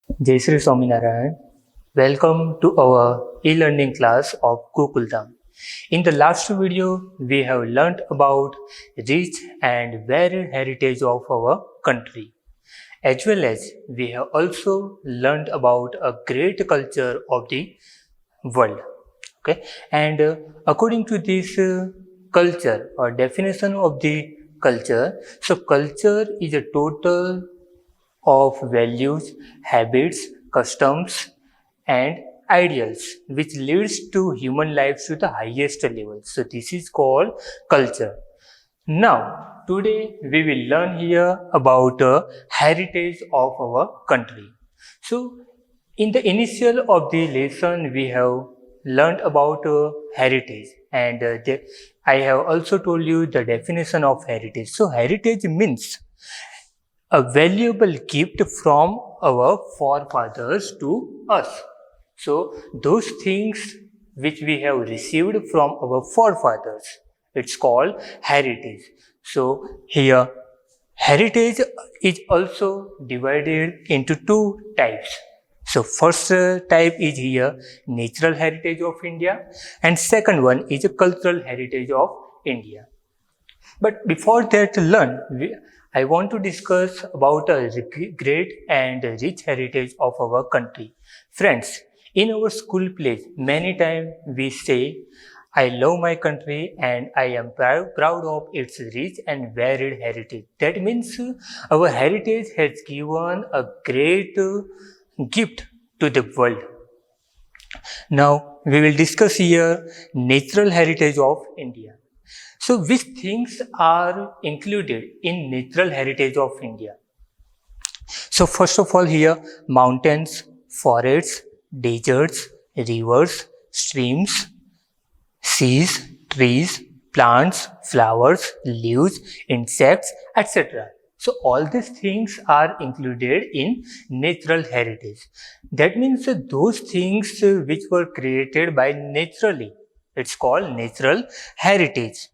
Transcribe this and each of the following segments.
Jai Sri Swaminarayan. Welcome to our e-learning class of Gokuldham. In the last video, we have learnt about rich and varied heritage of our country, as well as we have also learnt about a great culture of the world. Okay, and according to this culture or definition of the culture, so culture is a total of values, habits, customs, and ideals which leads to human life to the highest level. So this is called culture. Now, today we will learn here about the heritage of our country. So, in the initial of the lesson, we have learned about heritage, and I have also told you the definition of heritage. So, heritage means a valuable gift from our forefathers to us. So, those things which we have received from our forefathers, it's called heritage. So, here heritage is also divided into two types. So, first type is here natural heritage of India, and second one is a cultural heritage of India. But before that, I want to discuss about a great and rich heritage of our country. Friends, in our school plays, many times we say, I love my country and I am proud of its rich and varied heritage. That means our heritage has given a great gift to the world. Now, we will discuss here natural heritage of India. So, which things are included in natural heritage of India? So, first of all, here mountains, forests, deserts, rivers, streams, seas, trees, plants, flowers, leaves, insects, etc. So, all these things are included in natural heritage. That means those things which were created by naturally. It's called natural heritage.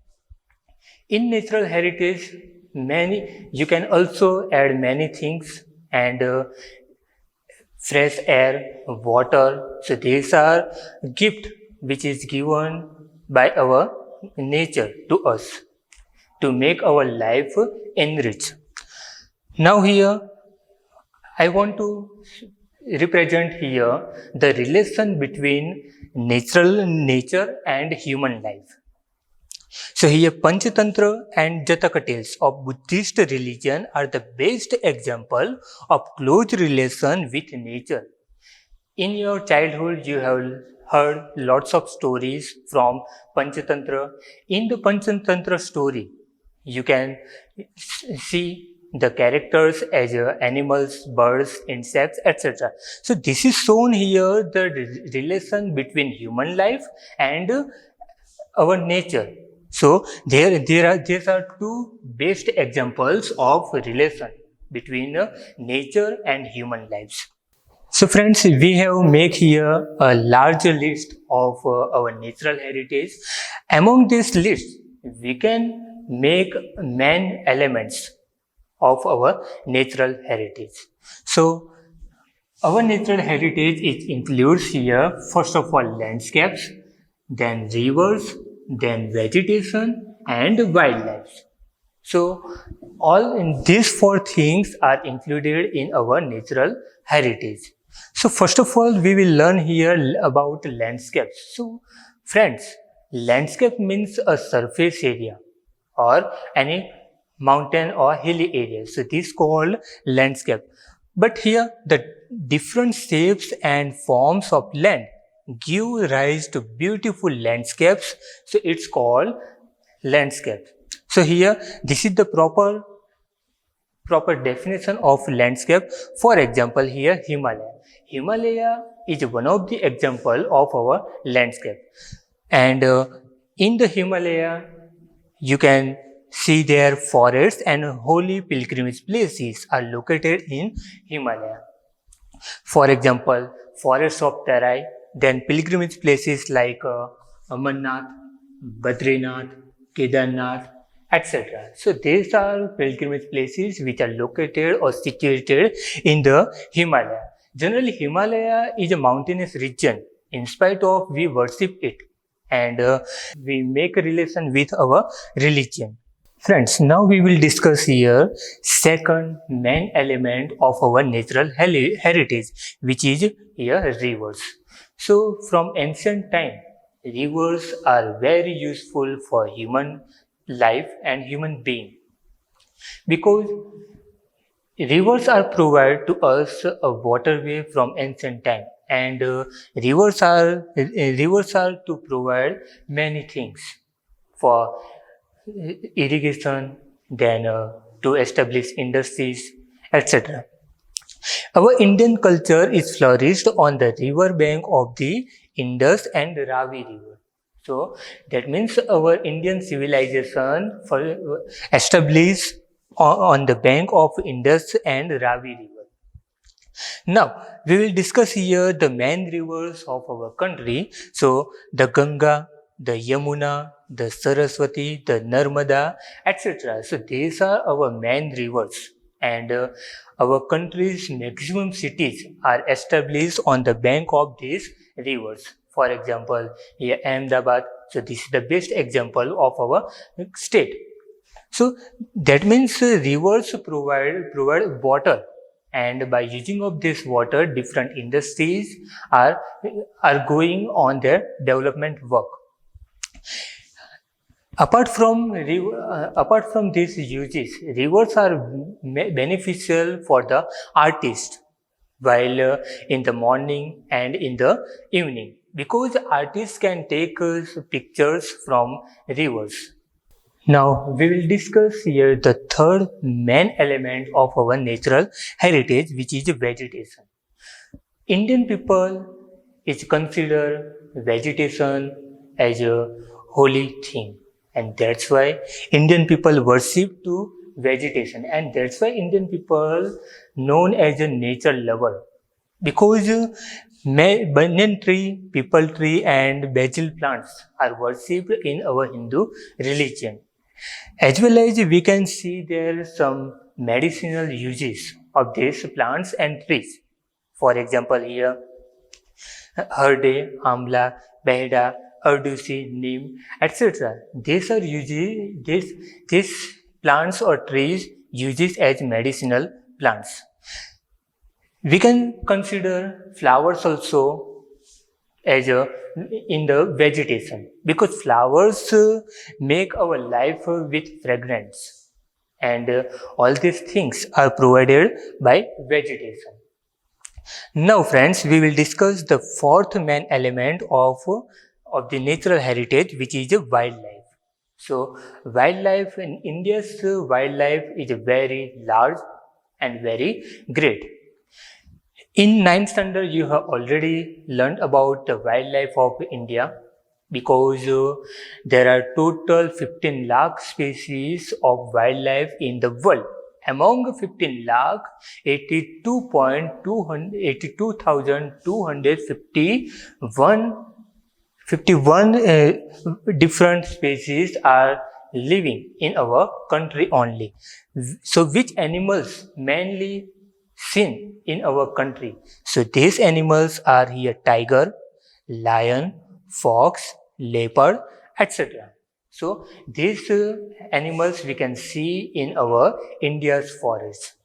In natural heritage, many you can also add many things and fresh air, water. So these are gift which is given by our nature to us to make our life enrich. Now here I want to represent here the relation between natural nature and human life. So here Panchatantra and Jataka tales of Buddhist religion are the best example of close relation with nature. In your childhood, you have heard lots of stories from Panchatantra. In the Panchatantra story, you can see the characters as animals, birds, insects, etc. So this is shown here the relation between human life and our nature. So these are two best examples of relation between nature and human lives. So friends, we have make here a larger list of our natural heritage. Among this list, we can make main elements of our natural heritage. So our natural heritage includes here first of all landscapes, then rivers, then vegetation and wildlife. So all in these four things are included in our natural heritage. So first of all, we will learn here about landscapes. So friends, landscape means a surface area or any mountain or hilly area. So this is called landscape. But here the different shapes and forms of land give rise to beautiful landscapes. So it's called landscape. So here this is the proper definition of landscape. For example, here Himalaya. Himalaya is one of the example of our landscape. And in the Himalaya, you can see their forests and holy pilgrimage places are located in Himalaya. For example, forests of Tarai, then pilgrimage places like Amarnath, Badrinath, Kedarnath, etc. So these are pilgrimage places which are located or situated in the Himalaya. Generally, Himalaya is a mountainous region. In spite of we worship it and we make a relation with our religion. Friends, now we will discuss here second main element of our natural heritage, which is here rivers. So from ancient time, rivers are very useful for human life and human being because rivers are provided to us a waterway from ancient time, and rivers are to provide many things for irrigation, then to establish industries, etc. Our Indian culture is flourished on the river bank of the Indus and Ravi River. So that means our Indian civilization established on the bank of Indus and Ravi River. Now we will discuss here the main rivers of our country. So the Ganga, the Yamuna, the Saraswati, the Narmada, etc. So these are our main rivers, and our country's maximum cities are established on the bank of these rivers. For example, here Ahmedabad. So this is the best example of our state. So that means rivers provide water, and by using of this water, different industries are going on their development work. Apart from these uses, rivers are beneficial for the artist while in the morning and in the evening, because artists can take pictures from rivers. Now we will discuss here the third main element of our natural heritage, which is vegetation. Indian people is consider vegetation as a holy thing, and that's why Indian people worship to vegetation, and that's why Indian people known as a nature lover, because banyan tree, people tree, and basil plants are worshipped in our Hindu religion. As well as we can see there some medicinal uses of these plants and trees. For example, here herde, amla, behda, ardusi, neem, etc. These are usually these plants or trees uses as medicinal plants. We can consider flowers also as in the vegetation, because flowers make our life with fragrance, and all these things are provided by vegetation. Now friends, we will discuss the fourth main element of the natural heritage, which is wildlife. So wildlife in India's wildlife is very large and very great. In ninth standard, you have already learned about the wildlife of India, because there are total 15 lakh species of wildlife in the world. Among 15 lakh, 82,251 different species are living in our country only. So which animals mainly seen in our country? So these animals are here tiger, lion, fox, leopard, etc. So these animals we can see in our India's forests.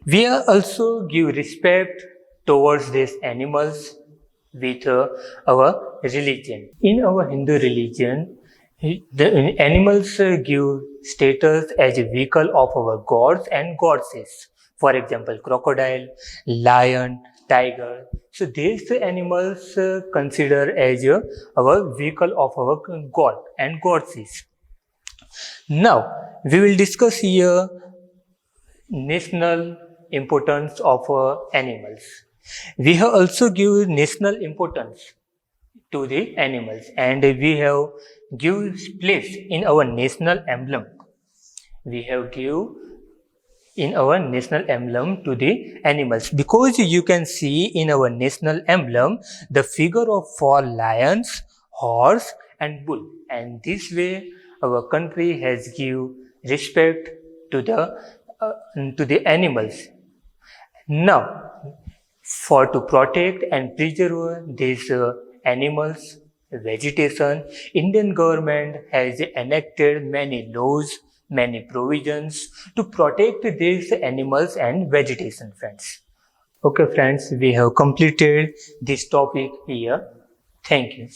We are also give respect towards these animals with our religion. In our Hindu religion, the animals give status as a vehicle of our gods and goddesses. For example, crocodile, lion, tiger. So these animals consider as our vehicle of our god and goddesses. Now we will discuss here national importance of animals. We have also given national importance to the animals, and we have give place in our national emblem. We have give in our national emblem to the animals, because you can see in our national emblem the figure of 4 lions, horse, and bull, and this way our country has give respect to the animals. Now For to protect and preserve these animals, vegetation, Indian government has enacted many laws, many provisions to protect these animals and vegetation, friends. Okay, friends, we have completed this topic here. Thank you.